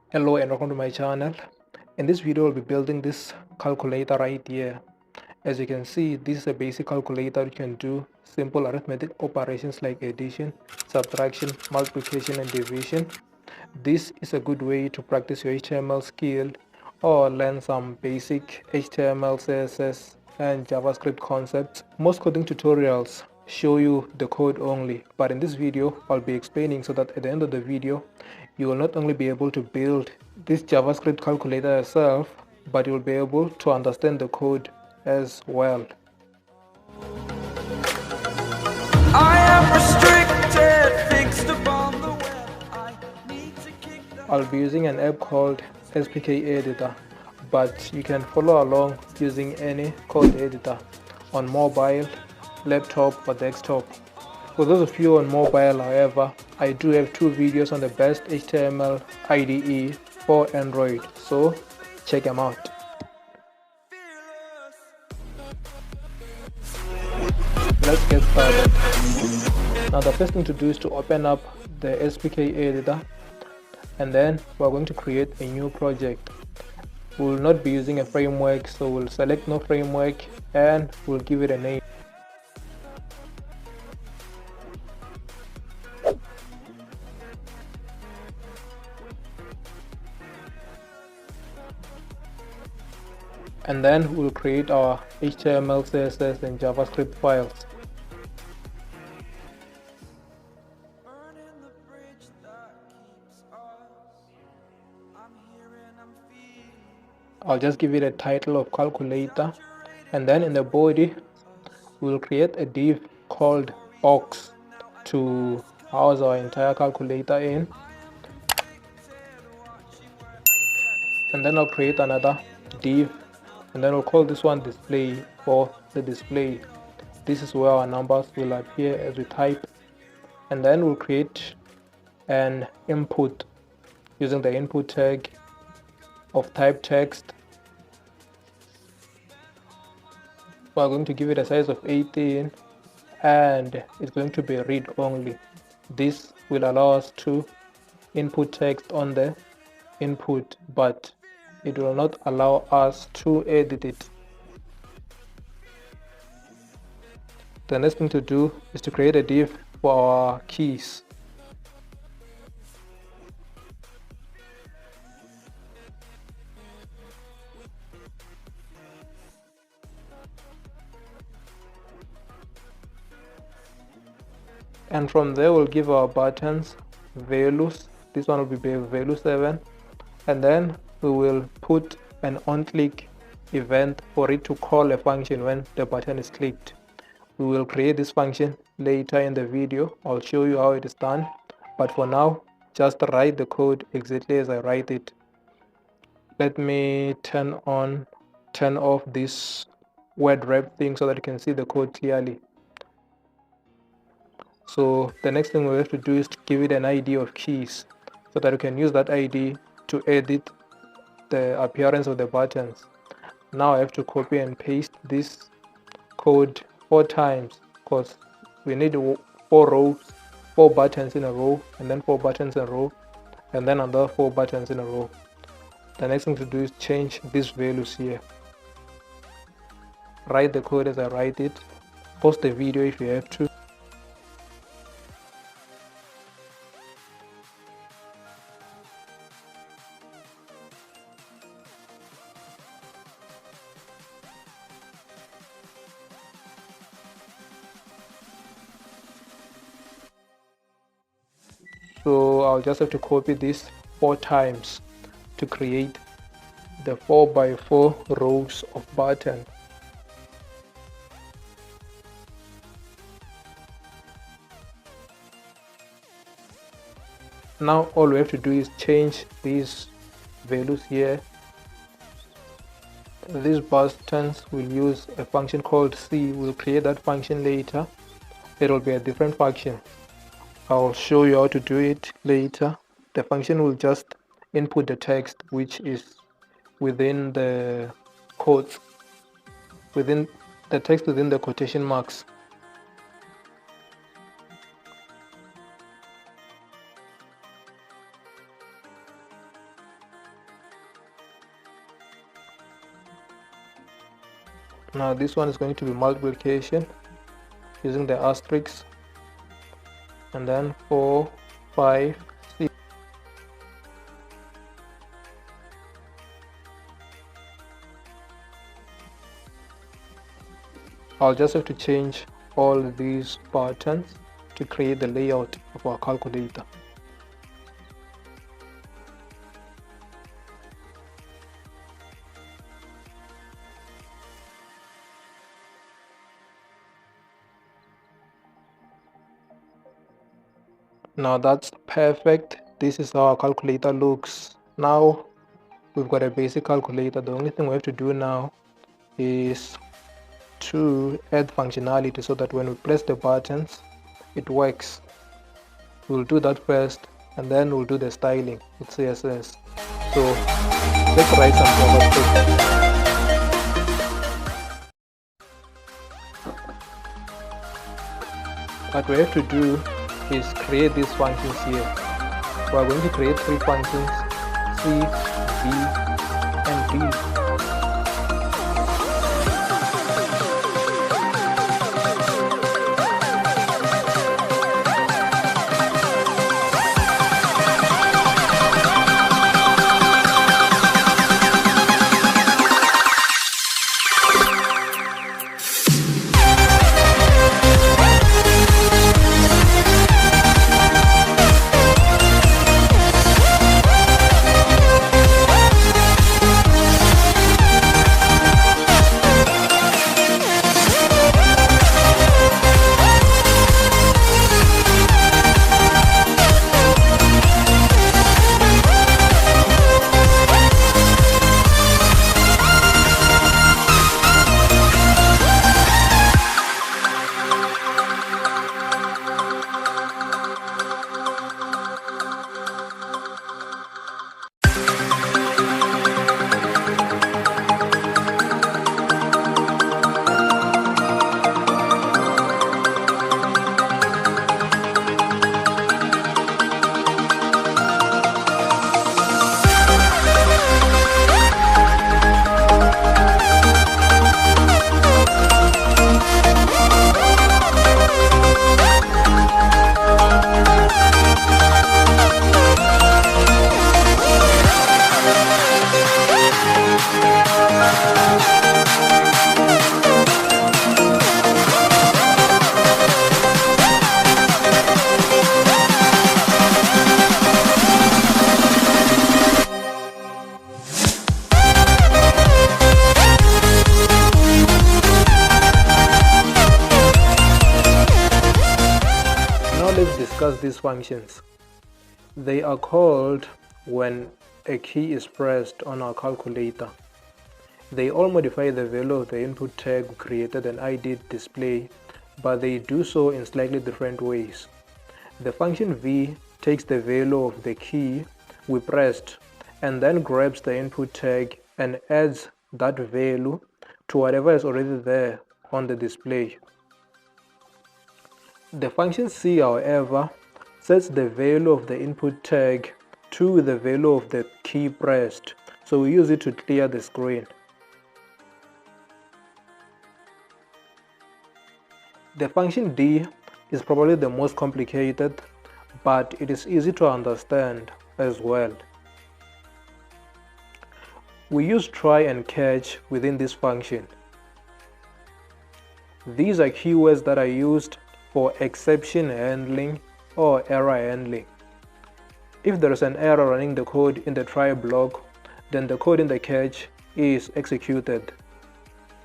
Hello and welcome to my channel. In this video I'll be building this calculator right here. As you can see, this is a basic calculator. You can do simple arithmetic operations like addition, subtraction, multiplication and division. This is a good way to practice your HTML skill or learn some basic HTML, CSS and JavaScript concepts. Most coding tutorials show you the code only, but in this video I'll be explaining so that at the end of the video you will not only be able to build this JavaScript calculator yourself, but you'll be able to understand the code as well. I am restricted, fixed upon the web. I need to kick I'll be using an app called SPK Editor, but you can follow along using any code editor on mobile, laptop or desktop. For those of you on mobile, however, I do have two videos on the best HTML IDE for Android, so check them out. Let's get started. Now the first thing to do is to open up the SPK editor, and then we're going to create a new project. We will not be using a framework, so we'll select no framework and we'll give it a name. And then we'll create our HTML, CSS and JavaScript files. I'll just give it a title of calculator, and then in the body we'll create a div called box to house our entire calculator in, and then I'll create another div, and then we'll call this one display for the display. This is where our numbers will appear as we type, and then we'll create an input using the input tag of type text. We're going to give it a size of 18 and it's going to be read only. This will allow us to input text on the input, but it will not allow us to edit it. The next thing to do is to create a div for our keys. And from there we'll give our buttons values. This one will be value 7, and then we will put an on-click event for it to call a function when the button is clicked. We will create this function later in the video. I'll show you how it is done, but for now just write the code exactly as I write it. Let me turn off this word wrap thing so that you can see the code clearly. So the next thing we have to do is to give it an ID of keys so that you can use that ID to edit the appearance of the buttons. Now I have to copy and paste this code 4 times because we need 4 buttons in a row, and then 4 buttons in a row, and then another 4 buttons in a row. The next thing to do is change these values here. Write the code as I write it. Pause the video if you have to. So I'll just have to copy this 4 times to create the 4x4 rows of button. Now all we have to do is change these values here. These buttons will use a function called C. We'll create that function later. It will be a different function. I'll show you how to do it later. The function will just input the text which is within the quotes, within the text within the quotation marks. Now this one is going to be multiplication using the asterisk, and then 4, 5, 6. I'll just have to change all these buttons to create the layout of our calculator. Now that's perfect. This is how our calculator looks. Now we've got a basic calculator. The only thing we have to do now is to add functionality so that when we press the buttons it works. We'll do that first, and then we'll do the styling with CSS. So let's write some JavaScript. What we have to do is create these functions here. We are going to create 3 functions: C, V, and D. Discuss these functions. They are called when a key is pressed on our calculator. They all modify the value of the input tag we created and ID display, but they do so in slightly different ways. The function v takes the value of the key we pressed and then grabs the input tag and adds that value to whatever is already there on the display. The function c, however, sets the value of the input tag to the value of the key pressed, so we use it to clear the screen. The function d is probably the most complicated, but it is easy to understand as well. We use try and catch within this function. These are keywords that are used for exception handling or error handling. If there is an error running the code in the try block, then the code in the catch is executed.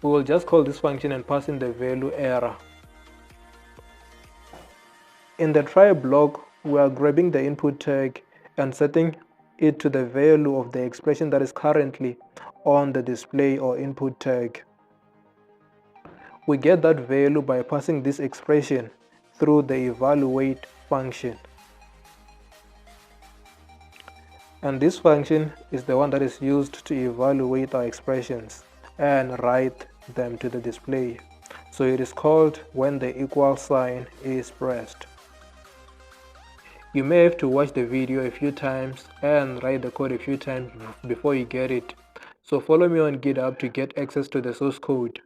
We will just call this function and pass in the value error. In the try block, we are grabbing the input tag and setting it to the value of the expression that is currently on the display or input tag. We get that value by passing this expression through the evaluate function. And this function is the one that is used to evaluate our expressions and write them to the display. So it is called when the equal sign is pressed. You may have to watch the video a few times and write the code a few times before you get it. So follow me on GitHub to get access to the source code.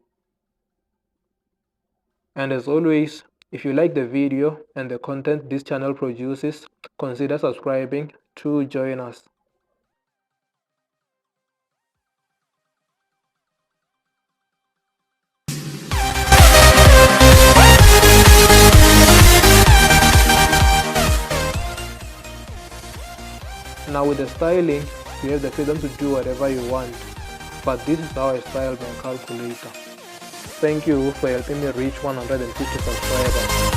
And as always, if you like the video and the content this channel produces, consider subscribing to join us. Now with the styling, you have the freedom to do whatever you want, but this is how I style my calculator. Thank you for helping me reach 150 subscribers.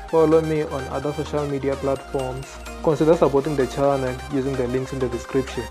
follow me on other social media platforms. Consider supporting the channel using the links in the description.